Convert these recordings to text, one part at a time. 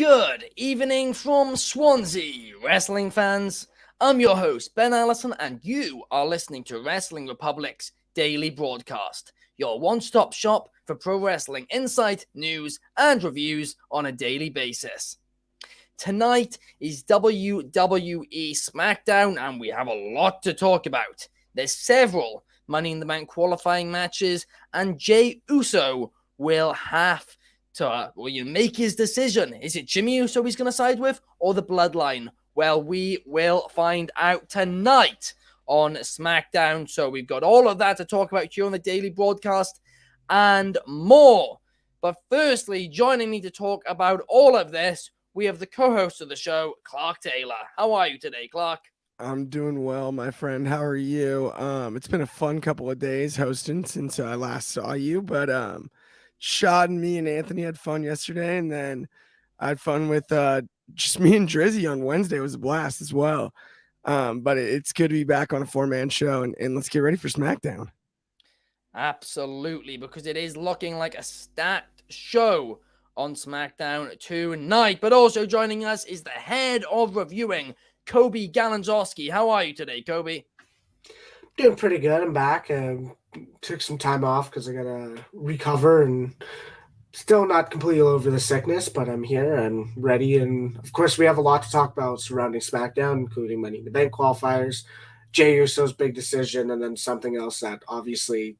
Good evening from Swansea, wrestling fans. I'm your host, Ben Allison, and you are listening to Wrestling Republic's daily broadcast, your one-stop shop for pro wrestling insight, news, and reviews on a daily basis. Tonight is WWE SmackDown, and we have a lot to talk about. There's several Money in the Bank qualifying matches, and Jey Uso will have to make his decision. Is it Jimmy Uso he's going to side with, or the Bloodline? Well, we will find out tonight on SmackDown. So we've got all of that to talk about here on the daily broadcast and more. But firstly, joining me to talk about all of this, we have the co-host of the show, Clark Taylor. How are you today, Clark? I'm doing well, my friend. How are you? It's been a fun couple of days hosting since I last saw you, but Shad and me and Anthony had fun yesterday, and then I had fun with just me and Drizzy on Wednesday. It was a blast as well. But it's good to be back on a four-man show, and let's get ready for SmackDown. Absolutely, because it is looking like a stacked show on SmackDown tonight. But also joining us is the head of reviewing, Coby Galenzoski. How are you today, Coby? Doing pretty good. I'm back. Took some time off because I gotta recover and still not completely over the sickness, but I'm here and ready. And of course, we have a lot to talk about surrounding SmackDown, including Money in the Bank qualifiers, Jey Uso's big decision, and then something else that obviously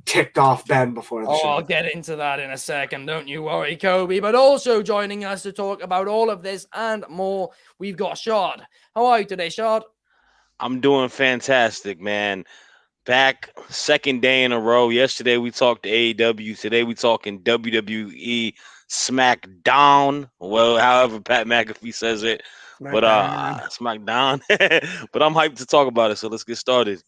ticked off Ben before the show. I'll get into that in a second. Don't you worry, Coby. But also joining us to talk about all of this and more, we've got Shad. How are you today, Shad? I'm doing fantastic, man. Back second day in a row. Yesterday we talked AEW. Today we talking WWE SmackDown. Well, however Pat McAfee says it. But SmackDown. But I'm hyped to talk about it, so let's get started.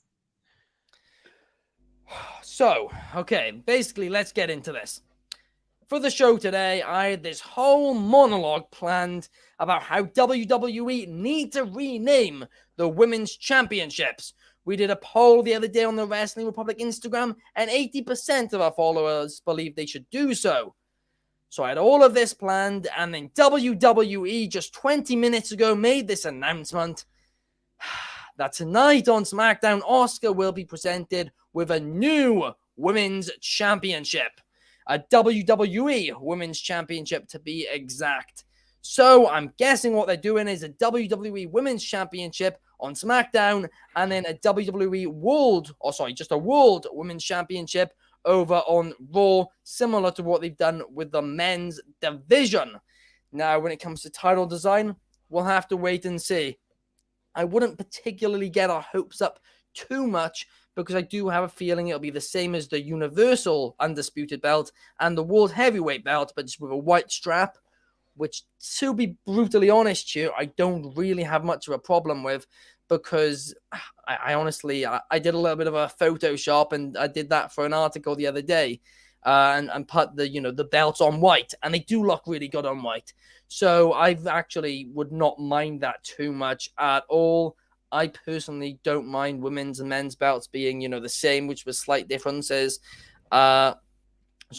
So, okay, basically, let's get into this. For the show today, I had this whole monologue planned about how WWE need to rename the Women's Championships. We did a poll the other day on the Wrestling Republic Instagram, and 80% of our followers believe they should do so. So I had all of this planned, and then WWE just 20 minutes ago made this announcement that tonight on SmackDown, Asuka will be presented with a new Women's Championship. A WWE Women's Championship, to be exact. So I'm guessing what they're doing is a WWE Women's Championship on SmackDown, and then a WWE World Women's Championship over on Raw, similar to what they've done with the men's division. Now, when it comes to title design, we'll have to wait and see. I wouldn't particularly get our hopes up too much, because I do have a feeling it'll be the same as the Universal Undisputed Belt and the World Heavyweight Belt, but just with a white strap, which, to be brutally honest here, I don't really have much of a problem with, because I honestly did a little bit of a Photoshop, and I did that for an article the other day, and put the belts on white, and they do look really good on white. So I actually would not mind that too much at all. I personally don't mind women's and men's belts being, the same, which with slight differences. So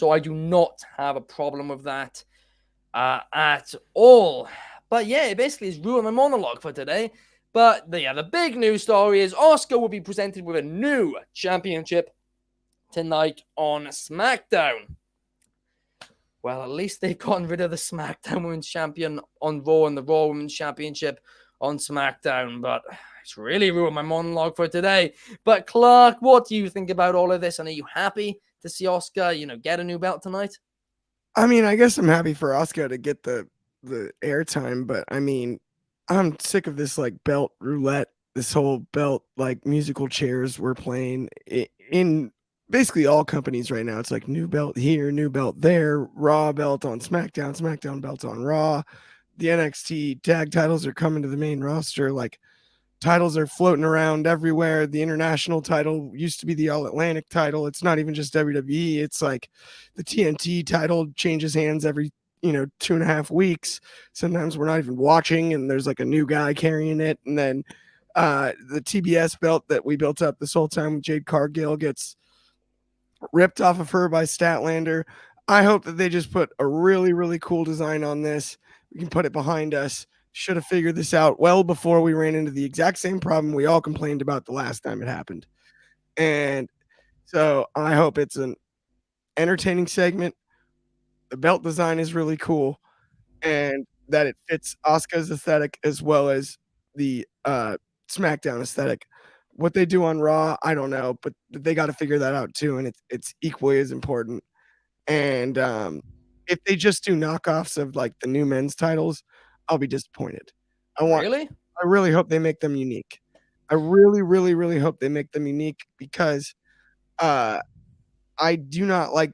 I do not have a problem with that at all. But yeah, it basically is ruined my monologue for today. But the big news story is Asuka will be presented with a new championship tonight on SmackDown. Well, at least they've gotten rid of the SmackDown Women's Champion on Raw and the Raw Women's Championship on SmackDown. But it's really ruined my monologue for today. But Clark, what do you think about all of this? And are you happy to see Asuka, get a new belt tonight? I mean, I guess I'm happy for Asuka to get the airtime, but I mean, I'm sick of this belt roulette, this whole belt musical chairs we're playing in basically all companies right now. It's like new belt here, new belt there, Raw belt on SmackDown, SmackDown belt on Raw. The NXT tag titles are coming to the main roster. Titles are floating around everywhere. The international title used to be the All Atlantic title. It's not even just WWE. It's like the TNT title changes hands every 2.5 weeks. Sometimes we're not even watching, and there's a new guy carrying it. And then the TBS belt that we built up this whole time with Jade Cargill gets ripped off of her by Statlander. I hope that they just put a really, really cool design on this. We can put it behind us. Should have figured this out well before we ran into the exact same problem we all complained about the last time it happened. And so I hope it's an entertaining segment. The belt design is really cool, and that it fits Asuka's aesthetic as well as the SmackDown aesthetic. What they do on Raw, I don't know, but they got to figure that out too, and it's equally as important. And if they just do knockoffs of like the new men's titles, I'll be disappointed. Really? I really hope they make them unique. I really, really, really hope they make them unique because I do not like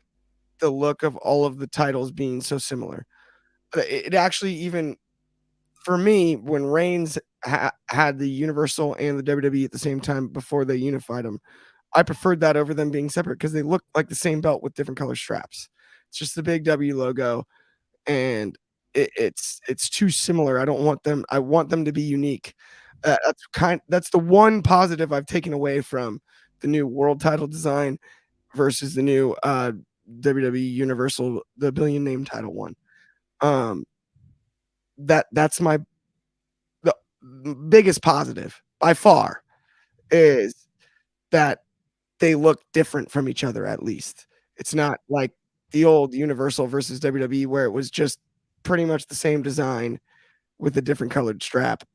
the look of all of the titles being so similar. It actually even for me when Reigns had the Universal and the WWE at the same time before they unified them, I preferred that over them being separate because they look like the same belt with different color straps. It's just the big W logo, and it's too similar. I don't want them. I want them to be unique. That's the one positive I've taken away from the new world title design versus the new WWE Universal, the billion name title one. That's my the biggest positive by far is that they look different from each other. At least it's not like the old Universal versus WWE where it was just pretty much the same design with a different colored strap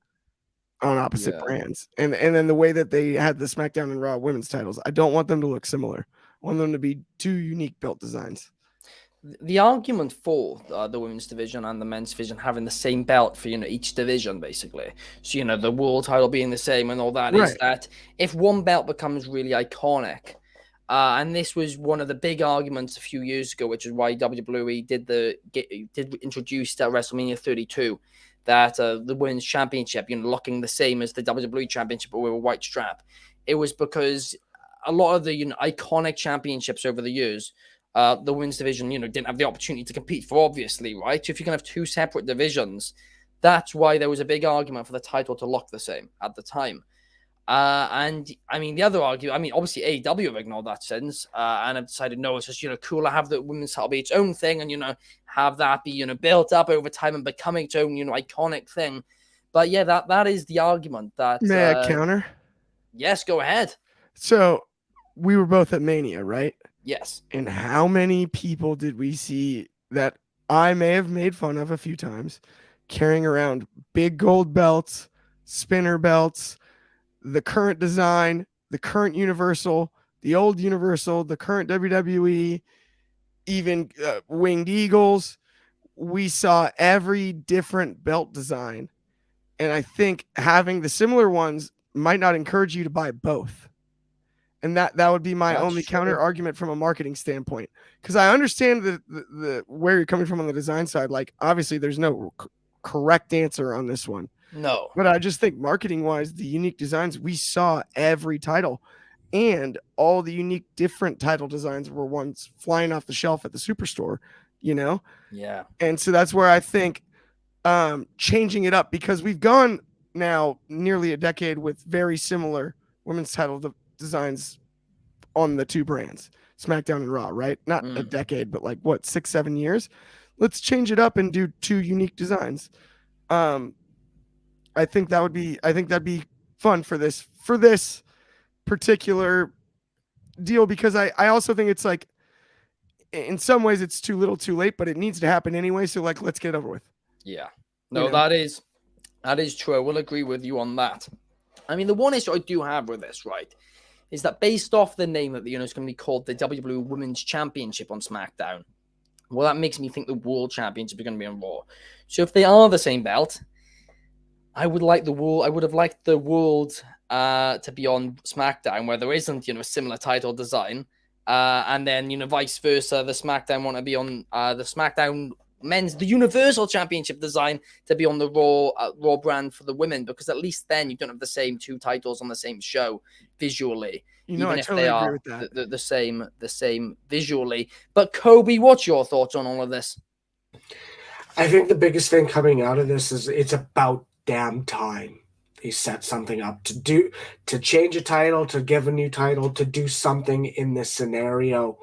on opposite brands. And then the way that they had the SmackDown and Raw women's titles, I don't want them to look similar. I want them to be two unique belt designs. The argument for the women's division and the men's division having the same belt for each division, basically, so the world title being the same and all that, is that if one belt becomes really iconic, and this was one of the big arguments a few years ago, which is why WWE did introduce at WrestleMania 32 that the women's championship, looking the same as the WWE championship but with a white strap. It was because a lot of the iconic championships over the years, the women's division, didn't have the opportunity to compete for, obviously, right? So if you can have two separate divisions, that's why there was a big argument for the title to look the same at the time. And I mean, the other argument, obviously AEW have ignored that since, and have decided, no, it's just, cool to have the women's title be its own thing and, have that be, built up over time and becoming its own, iconic thing. But yeah, that is the argument that. May I counter? Yes, go ahead. So we were both at Mania, right? Yes. And how many people did we see that I may have made fun of a few times carrying around big gold belts, spinner belts, the current design, the current Universal, the old Universal, the current WWE, even winged eagles? We saw every different belt design. And I think having the similar ones might not encourage you to buy both. And that would be my only counter argument from a marketing standpoint. Because I understand the where you're coming from on the design side. Like, obviously, there's no correct answer on this one. No. But I just think marketing-wise, the unique designs, we saw every title. And all the unique different title designs were ones flying off the shelf at the Superstore, Yeah. And so that's where I think changing it up, because we've gone now nearly a decade with very similar women's title designs on the two brands, SmackDown and Raw, right? Not a decade, but like 6-7 years. Let's change it up and do two unique designs. I think that'd be fun for this particular deal, because I also think it's like in some ways it's too little too late, but it needs to happen anyway. So like, let's get it over with. Yeah. No, that is true. I will agree with you on that. I mean, the one issue I do have with this, right, is that based off the name that it's going to be called the WWE Women's Championship on SmackDown, well, that makes me think the World Championship is going to be on Raw. So if they are the same belt, I would have liked the World to be on SmackDown, where there isn't a similar title design, and then vice versa, the SmackDown want to be on the SmackDown men's, the Universal Championship design to be on the Raw brand for the women, because at least then you don't have the same two titles on the same show visually. I totally agree with that. The same visually. But Coby, what's your thoughts on all of this? I think the biggest thing coming out of this is it's about damn time they set something up to change a title, to give a new title, to do something in this scenario.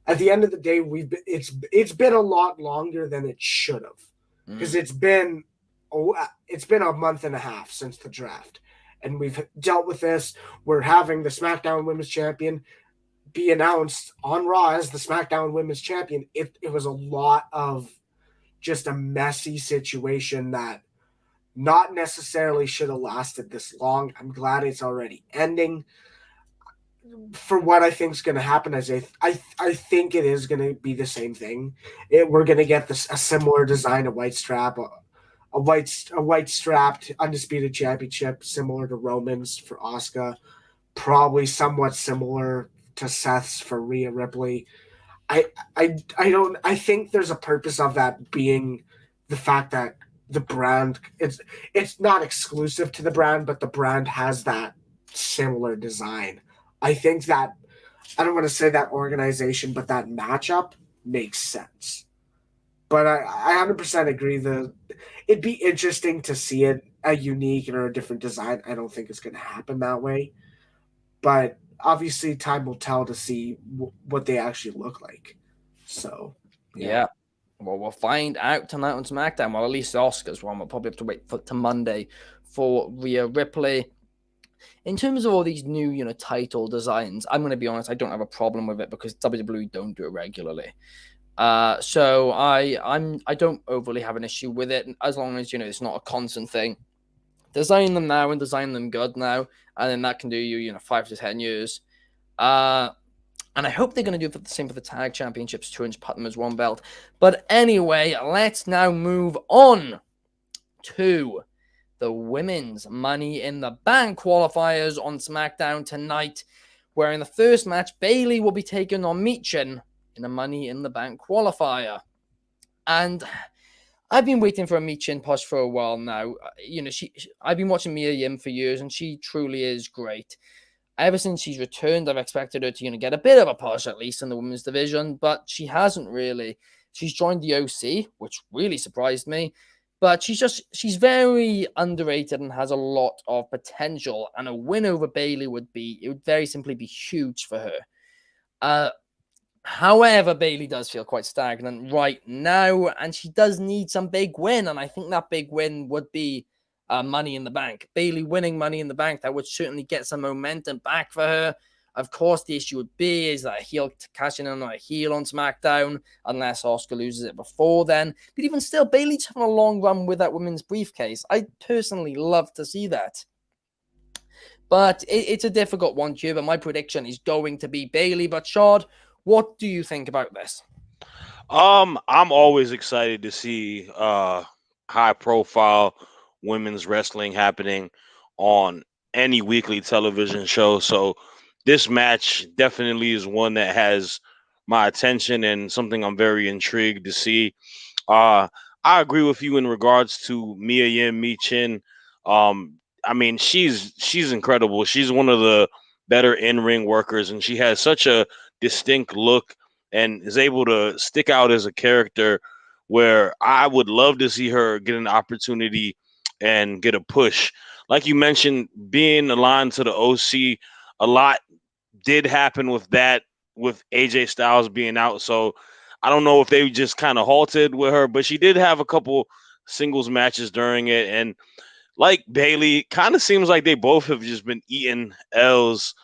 At the end of the day, it's been a lot longer than it should have. because it's been a month and a half since the draft, and we've dealt with this. We're having the SmackDown Women's Champion be announced on Raw as the SmackDown Women's Champion. It was a lot of just a messy situation that not necessarily should have lasted this long. I'm glad it's already ending. For what I think is going to happen, as I think it is going to be the same thing. We're going to get a similar design, a white strap, a white strapped undisputed championship, similar to Roman's for Asuka, probably somewhat similar to Seth's for Rhea Ripley. I think there's a purpose of that being the fact that the brand it's not exclusive to the brand, but the brand has that similar design. I think that I don't want to say that organization, but that matchup makes sense. But I 100% agree that it'd be interesting to see it a unique or a different design. I don't think it's going to happen that way. But obviously time will tell to see what they actually look like. So, yeah. Well, we'll find out tonight on SmackDown. Well, at least the Oscars one. We'll probably have to wait to Monday for Rhea Ripley. In terms of all these new, title designs, I'm going to be honest, I don't have a problem with it because WWE don't do it regularly. So I don't overly have an issue with it as long as it's not a constant thing. Design them now and design them good now, and then that can do you 5 to 10 years. And I hope they're going to do the same for the tag championships too, and just put them as one belt. But anyway, let's now move on to the women's Money in the Bank qualifiers on SmackDown tonight, where in the first match, Bayley will be taking on Michin in a Money in the Bank qualifier. And I've been waiting for a Michin push for a while now. I've been watching Mia Yim for years, and she truly is great. Ever since she's returned, I've expected her to get a bit of a push, at least in the women's division, but she hasn't really. She's joined the OC, which really surprised me. But she's very underrated and has a lot of potential. And a win over Bayley would very simply be huge for her. However, Bayley does feel quite stagnant right now, and she does need some big win. And I think that big win would be Money in the Bank. Bayley winning Money in the Bank, that would certainly get some momentum back for her. Of course, the issue would be is that a heel cashing in on a heel on SmackDown, unless Asuka loses it before then. But even still, Bayley's having a long run with that women's briefcase. I personally love to see that. But it's a difficult one, too. But my prediction is going to be Bayley. But Shad, what do you think about this? I'm always excited to see high profile women's wrestling happening on any weekly television show. So this match definitely is one that has my attention and something I'm very intrigued to see. I agree with you in regards to Mia Yim Michin. I mean, she's incredible. She's one of the better in-ring workers, and she has such a distinct look and is able to stick out as a character where I would love to see her get an opportunity and get a push. Like you mentioned, being aligned to the OC, a lot did happen with that, with AJ Styles being out. So I don't know if they just kind of halted with her, but she did have a couple singles matches during it. And like Bayley, kind of seems like they both have just been eating L's.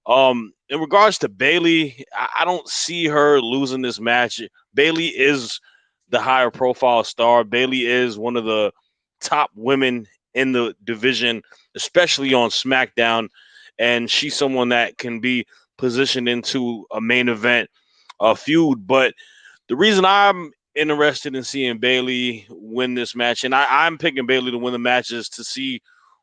In regards to Bayley, I don't see her losing this match. Bayley is the higher profile star. Bayley is one of the top women in the division, especially on SmackDown. And she's someone that can be positioned into a main event feud. But the reason I'm interested in seeing Bayley win this match, and I'm picking Bayley to win the match, is to see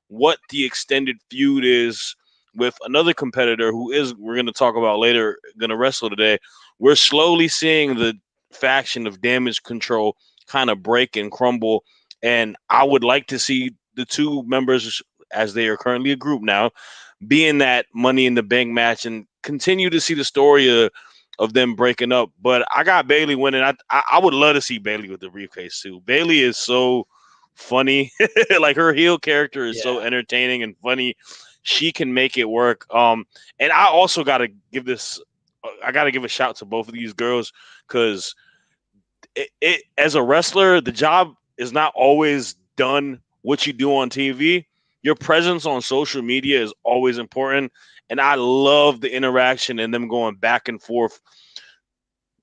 what the extended feud is with another competitor who we're going to talk about later, going to wrestle today. We're slowly seeing the faction of Damage Control kind of break and crumble. And I would like to see the two members, as they are currently a group now, be in that Money in the Bank match and continue to see the story of them breaking up. But I got Bayley winning. I would love to see Bayley with the briefcase too. Bayley is so funny. Like, her heel character is so entertaining and funny. She can make it work. And I also got to give a shout to both of these girls, because it as a wrestler, the job is not always done what you do on TV. Your presence on social media is always important. And I love the interaction and them going back and forth,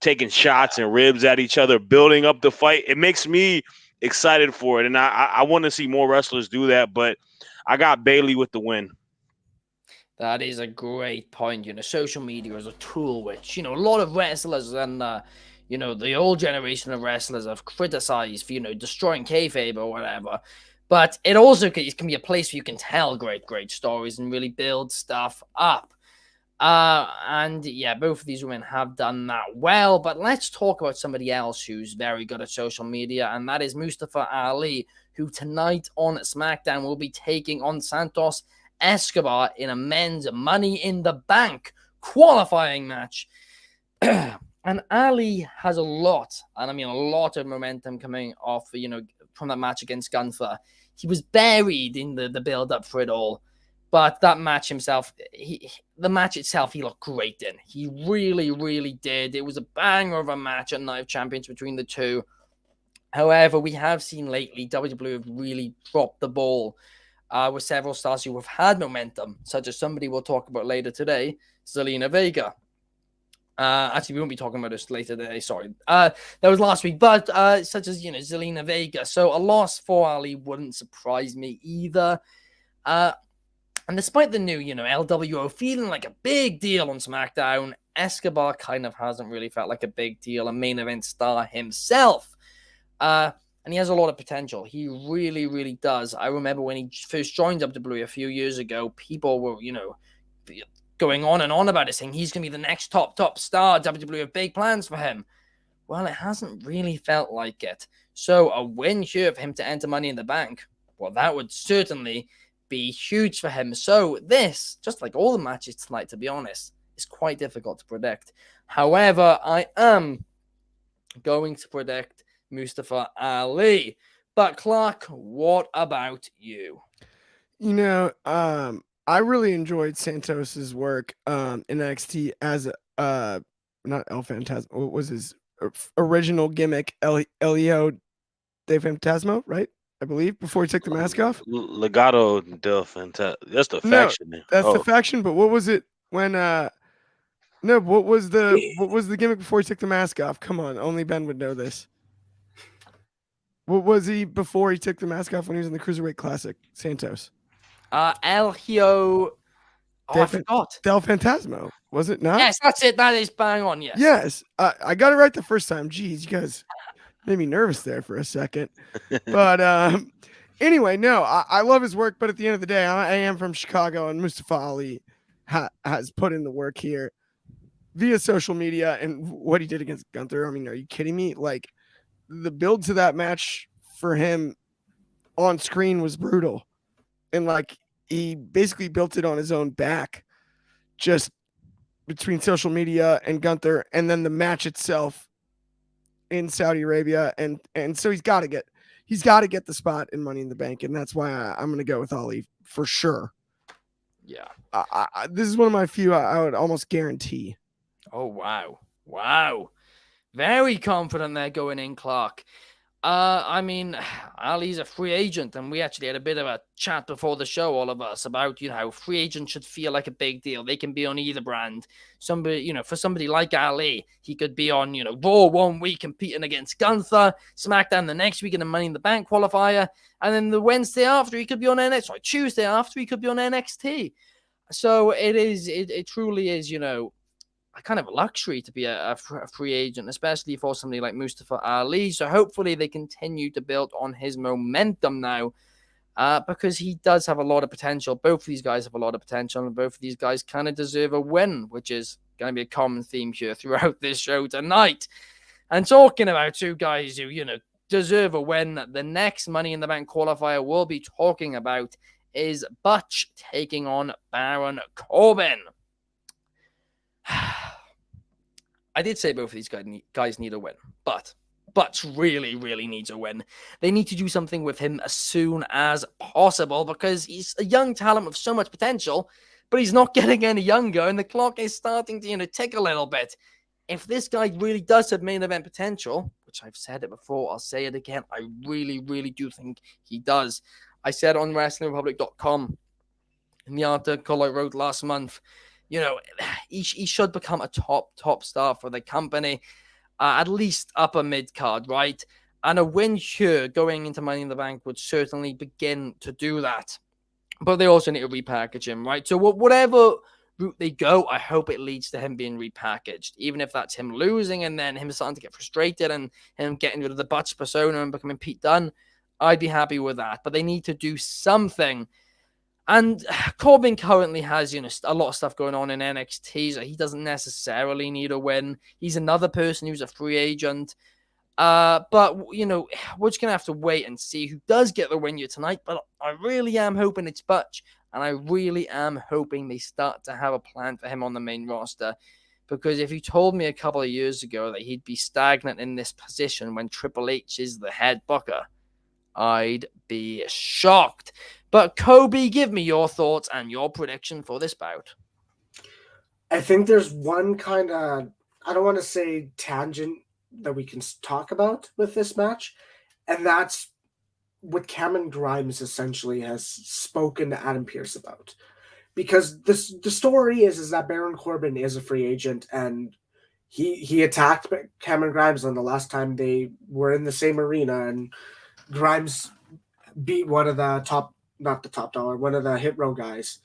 taking shots and ribs at each other, building up the fight. It makes me excited for it. And I want to see more wrestlers do that. But I got Bayley with the win. That is a great point. Social media is a tool which, a lot of wrestlers and, the old generation of wrestlers have criticized for, destroying kayfabe or whatever. But it also can be a place where you can tell great stories and really build stuff up. And yeah, both of these women have done that well. But let's talk about somebody else who's very good at social media, and that is Mustafa Ali, who tonight on SmackDown will be taking on Santos Escobar in a men's Money in the Bank qualifying match. And Ali has a lot of momentum coming off, from that match against Gunther. He was buried in the build-up for it all. But that match himself, the match itself, he looked great in. He really, really did. It was a banger of a match at Night of Champions between the two. However, we have seen lately WWE have really dropped the ball with several stars who have had momentum, such as somebody we'll talk about later today, Zelina Vega. Actually, we won't be talking about this later today. Sorry. That was last week. But such as, Zelina Vega. So a loss for Ali wouldn't surprise me either. And despite the new, LWO feeling like a big deal on SmackDown, Escobar kind of hasn't really felt like a big deal, a main event star himself. And he has a lot of potential. He really, really does. I remember when he first joined WWE a few years ago, people were, going on and on about it, saying he's going to be the next top star. WWE have big plans for him. Well, it hasn't really felt like it. So a win here for him to enter Money in the Bank, well, that would certainly be huge for him. So this, just like all the matches tonight, to be honest, is quite difficult to predict. However, I am going to predict Mustafa Ali. But Clark, what about you? I really enjoyed Santos's work in NXT as not El Phantasmo. What was his original gimmick? Elio de Fantasmo, right? I believe, before he took the mask off. Legado del Fantasma. That's the faction. No, that's the faction. But what was it when? No, what was the gimmick before he took the mask off? Come on, only Ben would know this. What was he before he took the mask off when he was in the Cruiserweight Classic? Santos. El Hijo. I forgot. Del Fantasmo, was it not? Yes, that's it. That is bang on. Yes. Yes, I got it right the first time. Jeez, you guys made me nervous there for a second. But anyway, no, I love his work. But at the end of the day, I am from Chicago, and Mustafa Ali has put in the work here via social media and what he did against Gunther. I mean, are you kidding me? Like, the build to that match for him on screen was brutal. And like, he basically built it on his own back, just between social media and Gunther, and then the match itself in Saudi Arabia. And so he's got to get the spot in Money in the Bank. And that's why I'm going to go with Ali for sure. Yeah. This is one of my few I would almost guarantee. Oh, wow. Very confident there going in, Clark. I mean, Ali's a free agent, and we actually had a bit of a chat before the show, all of us, about, how free agents should feel like a big deal. They can be on either brand. Somebody, for somebody like Ali, he could be on, Raw one week competing against Gunther, SmackDown the next week in the Money in the Bank qualifier, and then the Wednesday after he could be on NXT, Tuesday after he could be on NXT. So it truly is, a kind of luxury to be a free agent, especially for somebody like Mustafa Ali. So hopefully they continue to build on his momentum now, because he does have a lot of potential. Both of these guys have a lot of potential, and both of these guys kind of deserve a win, which is going to be a common theme here throughout this show tonight. And talking about two guys who, deserve a win, the next Money in the Bank qualifier we'll be talking about is Butch taking on Baron Corbin. I did say both of these guys need a win, but Butch really, really needs a win. They need to do something with him as soon as possible, because he's a young talent with so much potential, but he's not getting any younger, and the clock is starting to, tick a little bit. If this guy really does have main event potential, which match. I've said it before. I'll say it again. I really, really do think he does. I said on WrestlingRepublic.com in the article I wrote last month, he should become a top star for the company, at least upper mid card, right? And a win here going into Money in the Bank would certainly begin to do that. But they also need to repackage him, right? So whatever route they go, I hope it leads to him being repackaged, even if that's him losing and then him starting to get frustrated and him getting rid of the Butch persona and becoming Pete Dunne. I'd be happy with that, but they need to do something. And Corbin currently has, a lot of stuff going on in NXT, so he doesn't necessarily need a win. He's another person who's a free agent. But, we're just going to have to wait and see who does get the win here tonight. But I really am hoping it's Butch. And I really am hoping they start to have a plan for him on the main roster. Because if you told me a couple of years ago that he'd be stagnant in this position when Triple H is the head booker, I'd be shocked. But Coby, give me your thoughts and your prediction for this bout. I think there's one kind of, I don't want to say tangent that we can talk about with this match, and that's what Cameron Grimes essentially has spoken to Adam Pearce about. Because the story is that Baron Corbin is a free agent, and he attacked Cameron Grimes on the last time they were in the same arena, and Grimes beat one of the one of the Hit Row guys,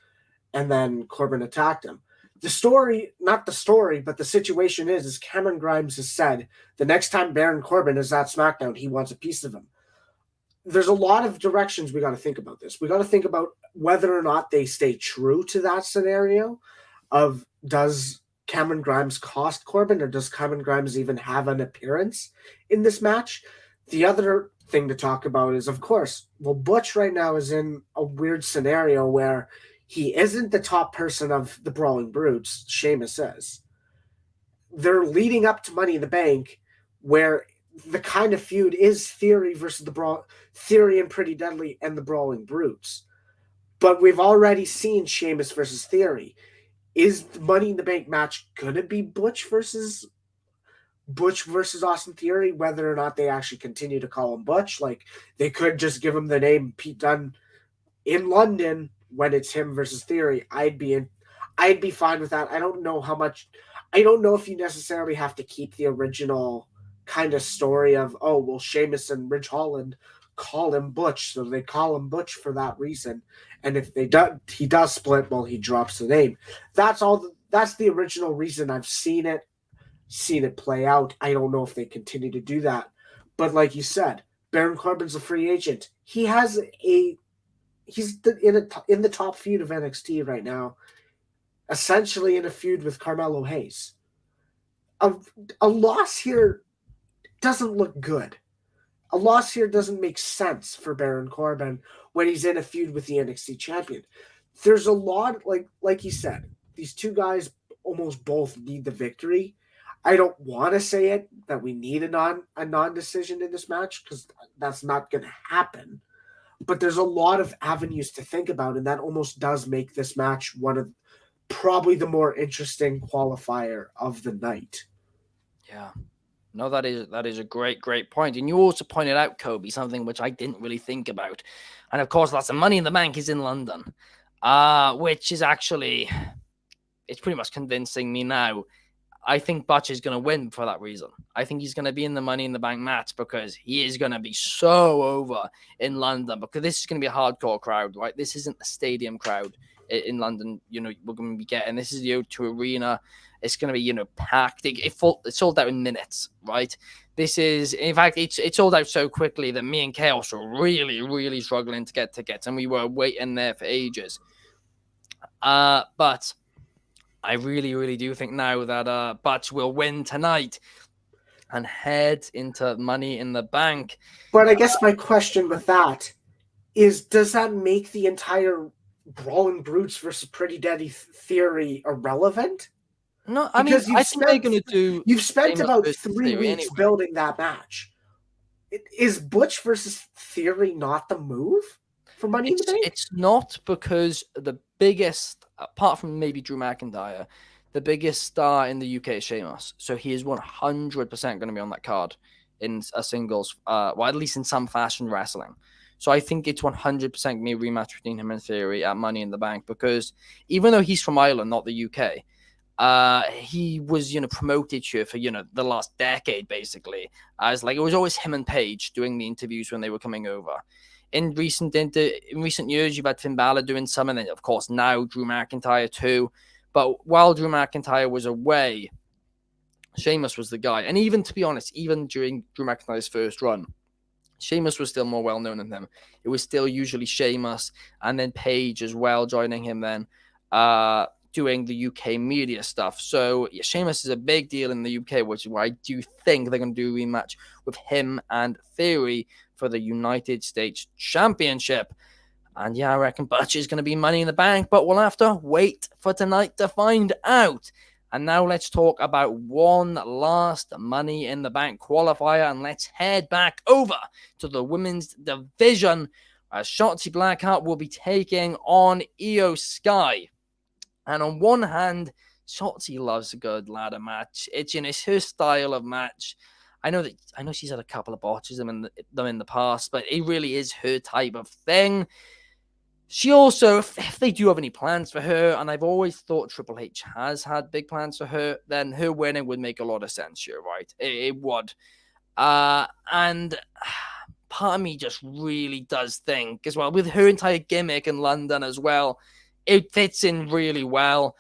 and then Corbin attacked him. The situation is Cameron Grimes has said the next time Baron Corbin is at SmackDown, he wants a piece of him. There's a lot of directions we got to think about this. We got to think about whether or not they stay true to that scenario of, does Cameron Grimes cost Corbin, or does Cameron Grimes even have an appearance in this match? The other thing to talk about is, of course, Butch right now is in a weird scenario where he isn't the top person of the Brawling Brutes, Sheamus is. They're leading up to Money in the Bank, where the kind of feud is Theory versus Theory and Pretty Deadly and the Brawling Brutes. But we've already seen Sheamus versus Theory. Is the Money in the Bank match going to be Butch versus Austin Theory, whether or not they actually continue to call him Butch? Like, they could just give him the name Pete Dunne in London when it's him versus Theory. I'd be fine with that. I don't know if you necessarily have to keep the original kind of story of, Sheamus and Ridge Holland call him Butch, so they call him Butch for that reason. And if he does split, he drops the name. That's the original reason I've seen it play out. I don't know if they continue to do that. But like you said, Baron Corbin's a free agent. He's in the top feud of NXT right now, essentially in a feud with Carmelo Hayes. A loss here doesn't look good. A loss here doesn't make sense for Baron Corbin when he's in a feud with the NXT champion. There's a lot, like you said, these two guys almost both need the victory. I don't want to say it that we need a non-decision in this match, because that's not going to happen. But there's a lot of avenues to think about, and that almost does make this match one of probably the more interesting qualifier of the night. Yeah. No, that is a great point. And you also pointed out, Coby, something which I didn't really think about. And of course, lots of Money in the Bank is in London, which is actually, it's pretty much convincing me now. I think Butch is going to win for that reason. I think he's going to be in the Money in the Bank match because he is going to be so over in London, because this is going to be a hardcore crowd, right? This isn't a stadium crowd in London. We're going to be getting, this is the O2 Arena. It's going to be, packed. It's sold out in minutes, right? This is, in fact, it's sold out so quickly that me and Chaos were really, really struggling to get tickets, and we were waiting there for ages. But I really, really do think now that Butch will win tonight and head into Money in the Bank. But I guess my question with that is, does that make the entire Brawling Brutes versus Pretty Deadly theory irrelevant? No, I think they're going to do. You've spent about 3 weeks building that match. Is Butch versus Theory not the move for Money in the Bank? It's not, because the biggest, apart from maybe Drew McIntyre, the biggest star in the UK is Sheamus. So he is 100% going to be on that card in a singles, well, at least in some fashion wrestling. So I think it's 100% going to be a rematch between him and Theory at Money in the Bank, because even though he's from Ireland, not the UK, he was, promoted here for, the last decade, basically, as like, it was always him and Paige doing the interviews when they were coming over. In recent years, you've had Finn Balor doing some, and then, of course, now Drew McIntyre too. But while Drew McIntyre was away, Sheamus was the guy. And even, to be honest, even during Drew McIntyre's first run, Sheamus was still more well-known than him. It was still usually Sheamus and then Paige as well, joining him then, doing the UK media stuff. So yeah, Sheamus is a big deal in the UK, which is why I do think they're going to do a rematch with him and Theory for the United States Championship. And yeah, I reckon Butch is going to be Money in the Bank, but we'll have to wait for tonight to find out. And now let's talk about one last Money in the Bank qualifier, and let's head back over to the women's division, as Shotzi Blackheart will be taking on Io Sky. And on one hand, Shotzi loves a good ladder match. It's her style of match. I know she's had a couple of botches in the past, but it really is her type of thing. She also, if they do have any plans for her, and I've always thought Triple H has had big plans for her, then her winning would make a lot of sense here, right? It would. And part of me just really does think, as well, with her entire gimmick in London as well, it fits in really well.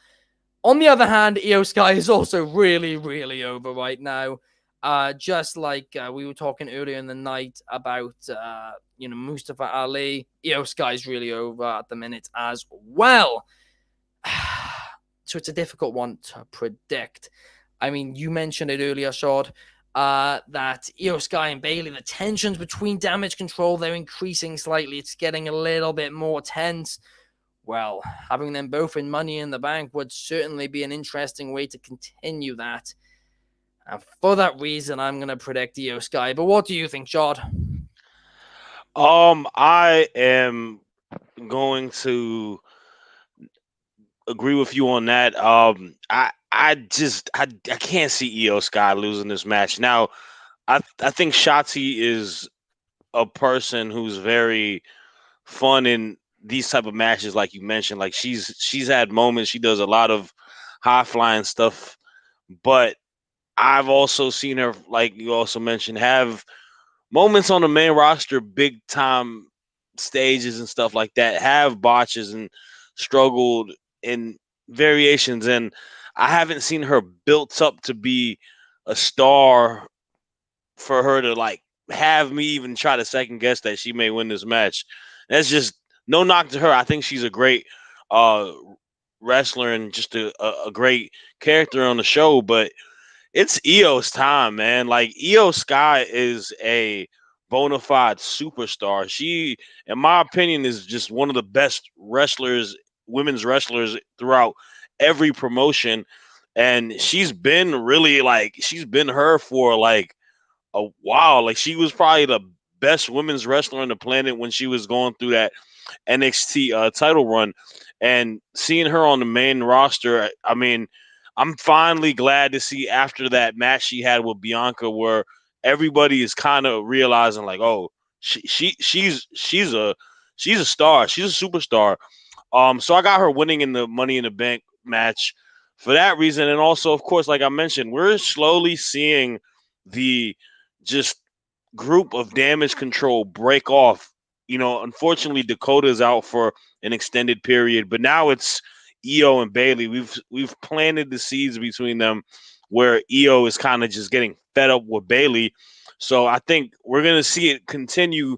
On the other hand, Io Sky is also really, really over right now. Just like we were talking earlier in the night about, Mustafa Ali, Io Sky's really over at the minute as well. So it's a difficult one to predict. I mean, you mentioned it earlier, Shad, that Io Sky and Bayley, the tensions between Damage Control, they're increasing slightly. It's getting a little bit more tense. Well, having them both in Money in the Bank would certainly be an interesting way to continue that. And for that reason, I'm going to predict Io Sky. But what do you think, Shad? I am going to agree with you on that. I can't see Io Sky losing this match. Now, I think Shotzi is a person who's very fun in these type of matches, like you mentioned. Like she's had moments. She does a lot of high flying stuff, but I've also seen her, like you also mentioned, have moments on the main roster, big time stages and stuff like that, have botches and struggled in variations. And I haven't seen her built up to be a star for her to like have me even try to second guess that she may win this match. That's just no knock to her. I think she's a great wrestler and just a great character on the show, but it's Io's time, man. Like Io Sky is a bona fide superstar. She, in my opinion, is just one of the best wrestlers, women's wrestlers throughout every promotion. And she's been her for like a while. Like she was probably the best women's wrestler on the planet when she was going through that NXT title run. And seeing her on the main roster, I mean, I'm finally glad to see after that match she had with Bianca, where everybody is kind of realizing like, oh, she's a star, she's a superstar. So I got her winning in the Money in the Bank match for that reason, and also, of course, like I mentioned, we're slowly seeing the just group of Damage Control break off. Unfortunately, Dakota's out for an extended period, but now it's Io and Bayley. We've planted the seeds between them where Io is kind of just getting fed up with Bayley. So I think we're going to see it continue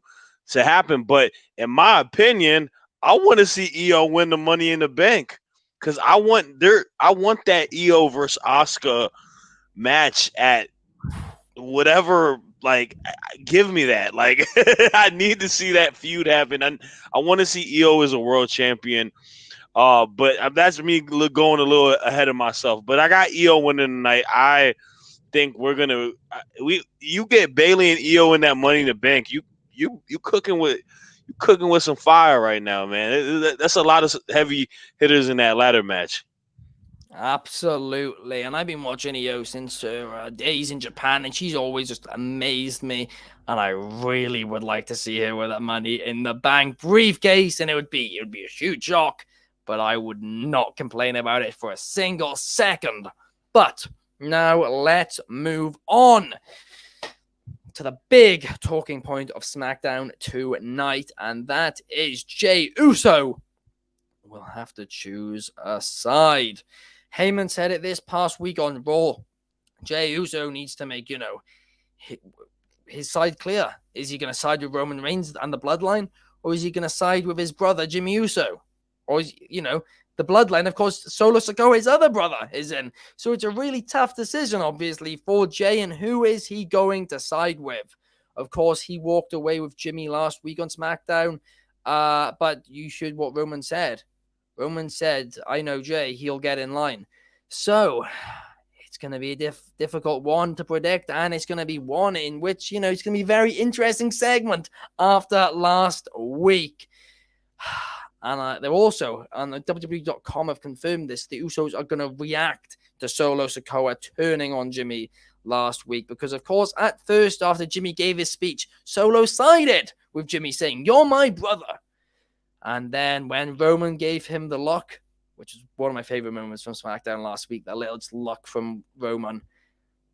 to happen. But in my opinion, I want to see Io win the Money in the Bank because I want that Io versus Asuka match at whatever. Like, give me that. Like, I need to see that feud happen. I want to see Io as a world champion. But that's me going a little ahead of myself. But I got Io winning tonight. I think we're gonna you get Bayley and Io in that Money in the Bank. You cooking with some fire right now, man. That's a lot of heavy hitters in that ladder match. Absolutely. And I've been watching Io since her days in Japan, and she's always just amazed me. And I really would like to see her with that Money in the Bank briefcase, and it would be a huge shock, but I would not complain about it for a single second. But now let's move on to the big talking point of SmackDown tonight, and that is Jey Uso will have to choose a side. Heyman said it this past week on Raw. Jey Uso needs to make, his side clear. Is he going to side with Roman Reigns and the Bloodline, or is he going to side with his brother, Jimmy Uso? Or, the Bloodline, of course, Solo Sikoa, his other brother, is in. So it's a really tough decision, obviously, for Jey, and who is he going to side with? Of course, he walked away with Jimmy last week on SmackDown, but you should what Roman said. Roman said, I know Jey, he'll get in line. So it's going to be a difficult one to predict, and it's going to be one in which, it's going to be a very interesting segment after last week. And they're also, on the WWE.com have confirmed this, the Usos are going to react to Solo Sikoa turning on Jimmy last week. Because, of course, at first, after Jimmy gave his speech, Solo sided with Jimmy, saying, "You're my brother." And then when Roman gave him the look, which is one of my favorite moments from SmackDown last week, that little look from Roman,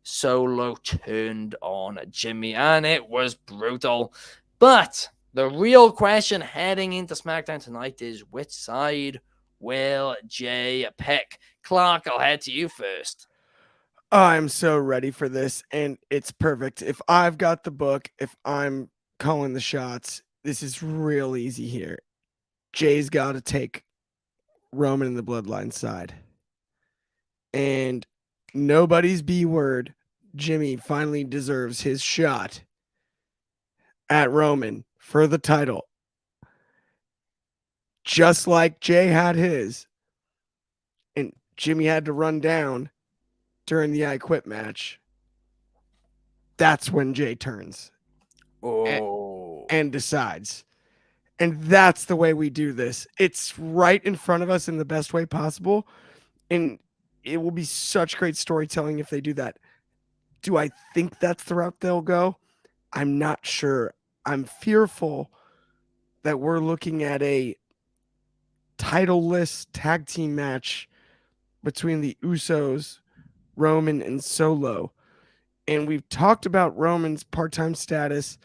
Solo turned on Jimmy, and it was brutal. But the real question heading into SmackDown tonight is, which side will Jey pick? Clark, I'll head to you first. I'm so ready for this, and it's perfect. If I've got the book, if I'm calling the shots, this is real easy here. Jay's got to take Roman and the Bloodline side. And nobody's B word, Jimmy finally deserves his shot at Roman for the title. Just like Jay had his. And Jimmy had to run down during the I Quit match. That's when Jay turns. And decides. And that's the way we do this. It's right in front of us in the best way possible. And it will be such great storytelling if they do that. Do I think that's the route they'll go? I'm not sure. I'm fearful that we're looking at a title-less tag team match between the Usos, Roman, and Solo. And we've talked about Roman's part-time status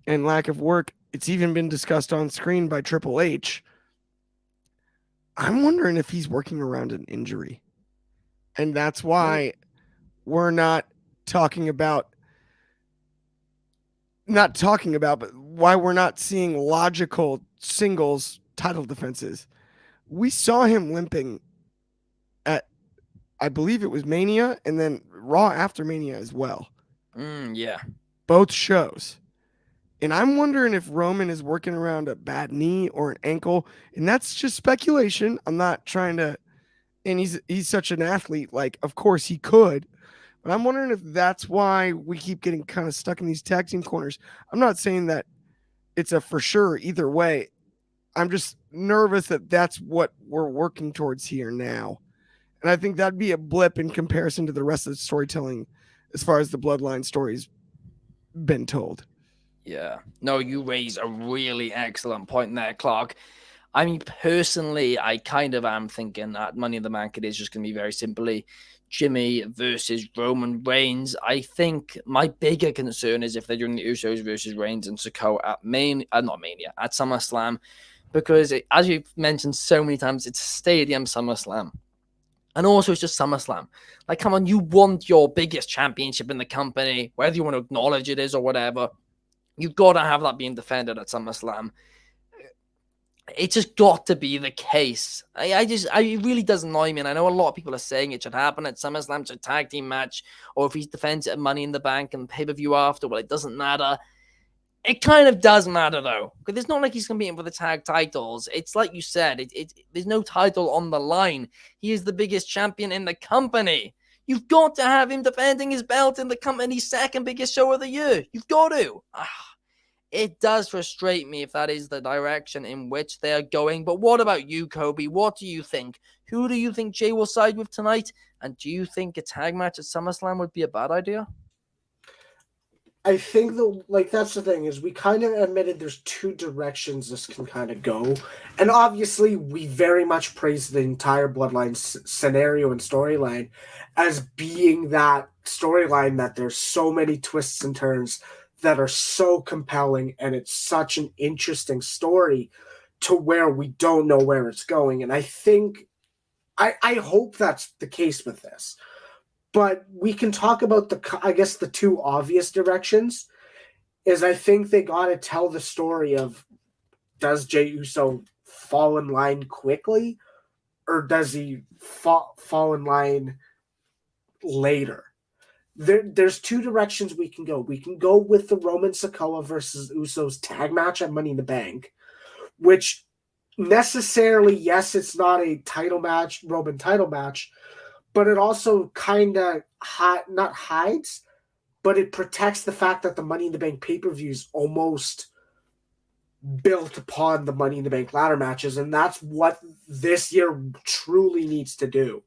and lack of work. It's even been discussed on screen by Triple H. I'm wondering if he's working around an injury. And that's why we're not talking about, but why we're not seeing logical singles title defenses. We saw him limping at, I believe it was Mania, and then Raw after Mania as well. Yeah. Both shows. And I'm wondering if Roman is working around a bad knee or an ankle. And that's just speculation. I'm not trying to, and he's such an athlete. Like, of course he could. But I'm wondering if that's why we keep getting kind of stuck in these tag team corners. I'm not saying that it's a for sure either way. I'm just nervous that that's what we're working towards here now. And I think that'd be a blip in comparison to the rest of the storytelling as far as the Bloodline story's been told. Yeah. No, you raise a really excellent point there, Clark. I mean, personally, I kind of am thinking that Money in the Bank, it is just going to be very simply Jimmy versus Roman Reigns. I think my bigger concern is if they're doing the Usos versus Reigns and Sikoa at at SummerSlam, because as you've mentioned so many times, it's Stadium SummerSlam. And also, it's just SummerSlam. Like, come on, you want your biggest championship in the company, whether you want to acknowledge it is or whatever. You've got to have that being defended at SummerSlam. It's just got to be the case. It really does annoy me, and I know a lot of people are saying it should happen at SummerSlam, it's a tag team match, or if he defends it at Money in the Bank and pay-per-view after, well, it doesn't matter. It kind of does matter, though, because it's not like he's competing for the tag titles. It's like you said, there's no title on the line. He is the biggest champion in the company. You've got to have him defending his belt in the company's second biggest show of the year. You've got to. It does frustrate me if that is the direction in which they are going. But what about you, Coby? What do you think? Who do you think Jay will side with tonight? And do you think a tag match at SummerSlam would be a bad idea? I think that's the thing is we kind of admitted there's two directions this can kind of go, and obviously we very much praise the entire Bloodline scenario and storyline as being that storyline that there's so many twists and turns that are so compelling, and it's such an interesting story to where we don't know where it's going, and I think I hope that's the case with this. But we can talk about the two obvious directions is I think they got to tell the story of, does Jey Uso fall in line quickly or does he fall in line later? There's two directions we can go. We can go with the Roman Sikoa versus Usos tag match at Money in the Bank, which necessarily, yes, it's not a title match, Roman title match, but it also kind of not hides, but it protects the fact that the Money in the Bank pay-per-view is almost built upon the Money in the Bank ladder matches, and that's what this year truly needs to do.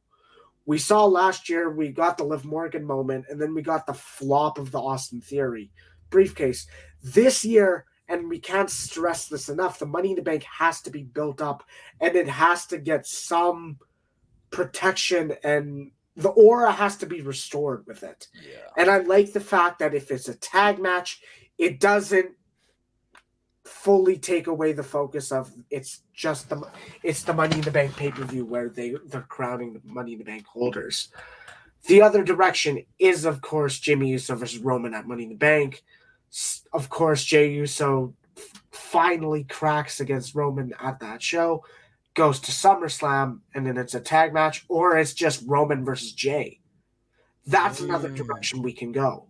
We saw last year, we got the Liv Morgan moment, and then we got the flop of the Austin Theory briefcase. This year, and we can't stress this enough, the Money in the Bank has to be built up, and it has to get some protection, and the aura has to be restored with it. Yeah. And I like the fact that if it's a tag match, it doesn't fully take away the focus of it's the Money in the Bank pay-per-view where they're crowning the Money in the Bank holders. The other direction is, of course, Jimmy Uso versus Roman at Money in the Bank. Of course, Jey Uso finally cracks against Roman at that show, goes to SummerSlam, and then it's a tag match, or it's just Roman versus Jay. That's another direction we can go.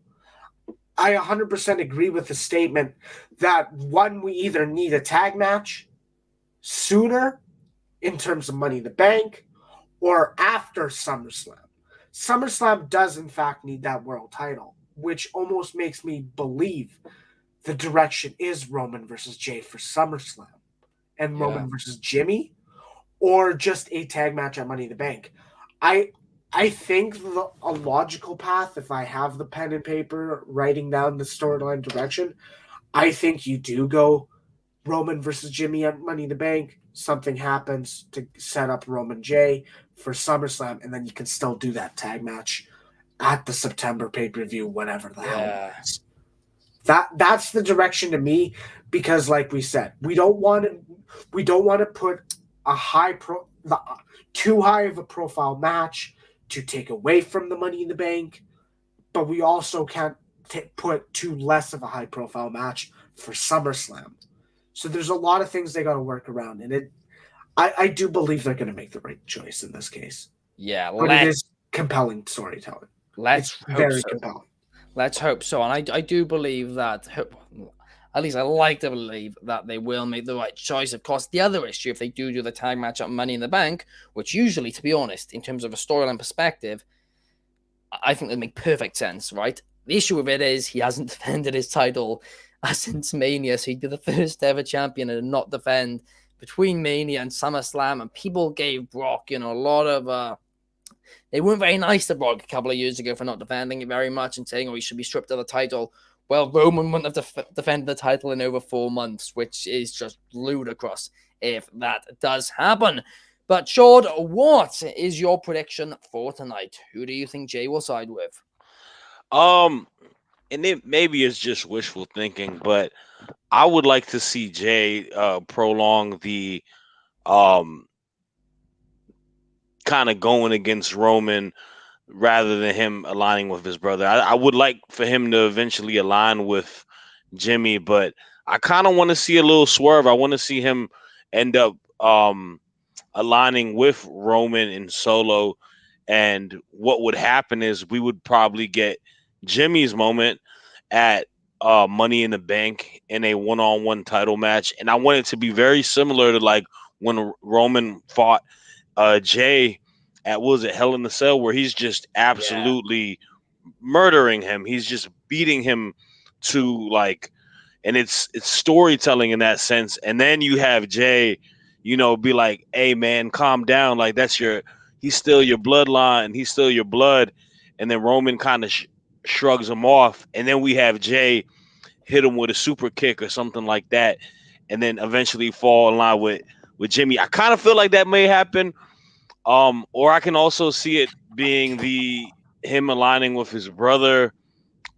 I 100% agree with the statement that, one, we either need a tag match sooner in terms of Money in the Bank or after SummerSlam. SummerSlam does, in fact, need that world title, which almost makes me believe the direction is Roman versus Jay for SummerSlam and Roman versus Jimmy, or just a tag match at Money in the Bank. I think a logical path, if I have the pen and paper writing down the storyline direction, I think you do go Roman versus Jimmy at Money in the Bank. Something happens to set up Roman Jay for SummerSlam, and then you can still do that tag match at the September pay-per-view, whatever the hell it is. That's the direction to me, because like we said, we don't want to put too high of a profile match to take away from the Money in the Bank, but we also can't put too less of a high profile match for SummerSlam. So there's a lot of things they got to work around, and I do believe they're going to make the right choice in this case. Yeah, but it is compelling storytelling. It's very compelling. Let's hope so, and I do believe that. At least I like to believe that they will make the right choice. Of course, the other issue, if they do the tag match at Money in the Bank, which usually, to be honest, in terms of a storyline perspective, I think they make perfect sense, right? The issue with it is he hasn't defended his title since Mania, so he'd be the first ever champion and not defend between Mania and SummerSlam, and people gave Brock, a lot of... they weren't very nice to Brock a couple of years ago for not defending it very much and saying, he should be stripped of the title. Well, Roman wouldn't have defended the title in over 4 months, which is just ludicrous if that does happen. But, Shad, what is your prediction for tonight? Who do you think Jay will side with? And it maybe it's just wishful thinking, but I would like to see Jay prolong the kind of going against Roman rather than him aligning with his brother. I would like for him to eventually align with Jimmy, but I kind of want to see a little swerve. I want to see him end up aligning with Roman in Solo, and what would happen is we would probably get Jimmy's moment at Money in the Bank in a one-on-one title match, and I want it to be very similar to like when Roman fought Jay at Hell in the Cell, where he's just absolutely murdering him. He's just beating him to like and it's storytelling in that sense. And then you have Jay, be like, "Hey man, calm down. Like he's still your bloodline. He's still your blood." And then Roman kind of shrugs him off, and then we have Jay hit him with a super kick or something like that, and then eventually fall in line with Jimmy. I kind of feel like that may happen. Or I can also see it being him aligning with his brother,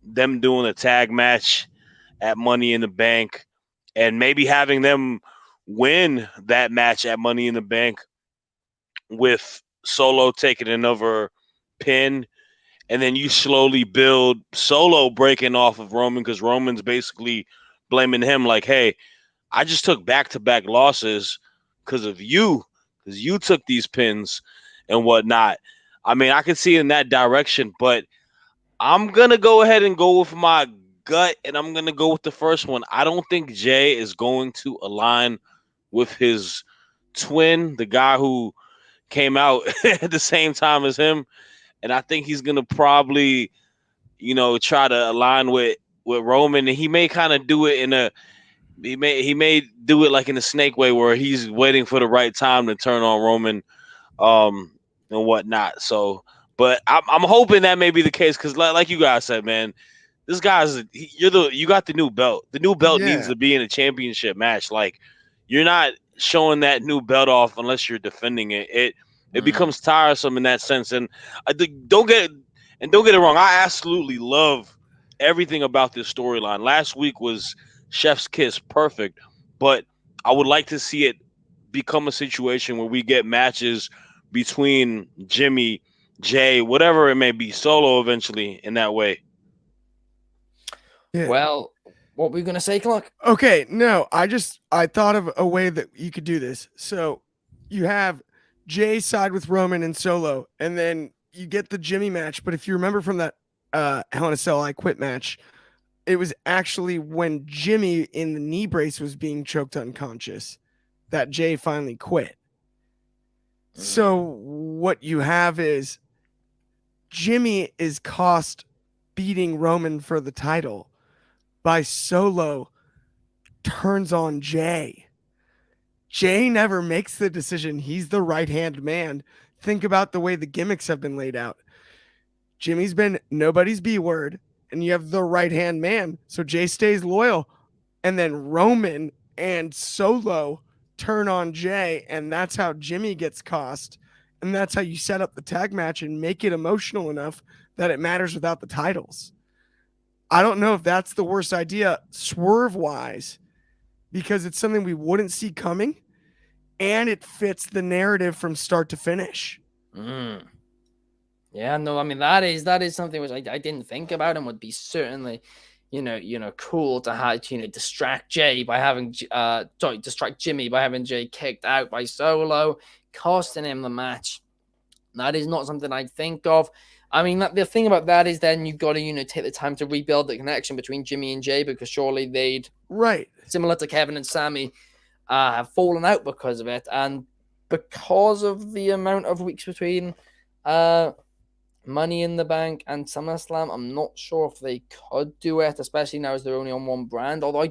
them doing a tag match at Money in the Bank, and maybe having them win that match at Money in the Bank with Solo taking another pin, and then you slowly build Solo breaking off of Roman, because Roman's basically blaming him like, "Hey, I just took back-to-back losses because of you, because you took these pins and whatnot." I mean, I can see in that direction, but I'm going to go ahead and go with my gut, and I'm going to go with the first one. I don't think Jay is going to align with his twin, the guy who came out at the same time as him. And I think he's going to probably, try to align with Roman. And he may kind of do it he may do it like in a snake way, where he's waiting for the right time to turn on Roman, and whatnot. So, but I'm hoping that may be the case, because like you guys said, man, this guy's you got the new belt. The new belt needs Yeah. to be in a championship match. Like, you're not showing that new belt off unless you're defending it. It becomes tiresome in that sense. And I think don't get it wrong. I absolutely love everything about this storyline. Last week was chef's kiss, perfect. But I would like to see it become a situation where we get matches between Jimmy, Jay, whatever it may be, Solo eventually in that way. Yeah. Well, what were you going to say, Clark? Okay, no, I thought of a way that you could do this. So you have Jay side with Roman and Solo, and then you get the Jimmy match. But if you remember from that Hell in a Cell I Quit match, it was actually when Jimmy in the knee brace was being choked unconscious that Jay finally quit. So what you have is Jimmy is cost beating Roman for the title by Solo turns on Jay. Jay never makes the decision. He's the right-hand man. Think about the way the gimmicks have been laid out. Jimmy's been nobody's B-word, and you have the right-hand man. So Jay stays loyal. And then Roman and Solo turn on Jay, and that's how Jimmy gets cost. And that's how you set up the tag match and make it emotional enough that it matters without the titles. I don't know if that's the worst idea swerve-wise, because it's something we wouldn't see coming, and it fits the narrative from start to finish. Yeah, no, I mean, that is something which I didn't think about, and would be certainly, cool to have, distract Jay by having, distract Jimmy by having Jay kicked out by Solo, costing him the match. That is not something I'd think of. I mean, the thing about that is then you've got to, take the time to rebuild the connection between Jimmy and Jay, because surely they'd, right, similar to Kevin and Sammy, have fallen out because of it. And because of the amount of weeks between Money in the Bank and SummerSlam, I'm not sure if they could do it, especially now as they're only on one brand. Although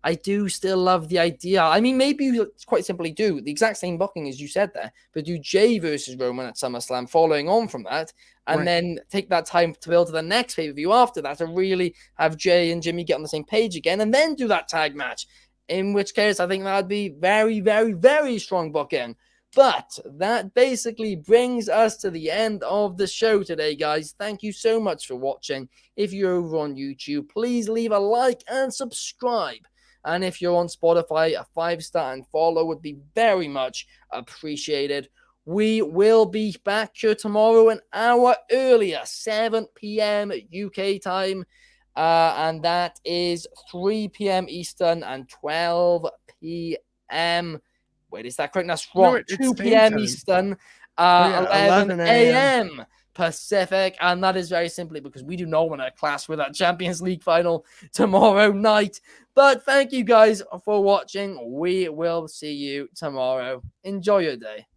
I do still love the idea. I mean, maybe you quite simply do the exact same booking as you said there, but do Jay versus Roman at SummerSlam following on from that, and then take that time to build to the next pay-per-view after that to really have Jay and Jimmy get on the same page again, and then do that tag match. In which case, I think that would be very, very, very strong booking. But that basically brings us to the end of the show today, guys. Thank you so much for watching. If you're over on YouTube, please leave a like and subscribe. And if you're on Spotify, a 5-star and follow would be very much appreciated. We will be back here tomorrow an hour earlier, 7 p.m. UK time. And that is 3 p.m. Eastern and 12 p.m. Wait, is that correct? That's wrong. No, 2 p.m. Eastern, 11 a.m. Pacific. And that is very simply because we do not want to clash with that Champions League final tomorrow night. But thank you guys for watching. We will see you tomorrow. Enjoy your day.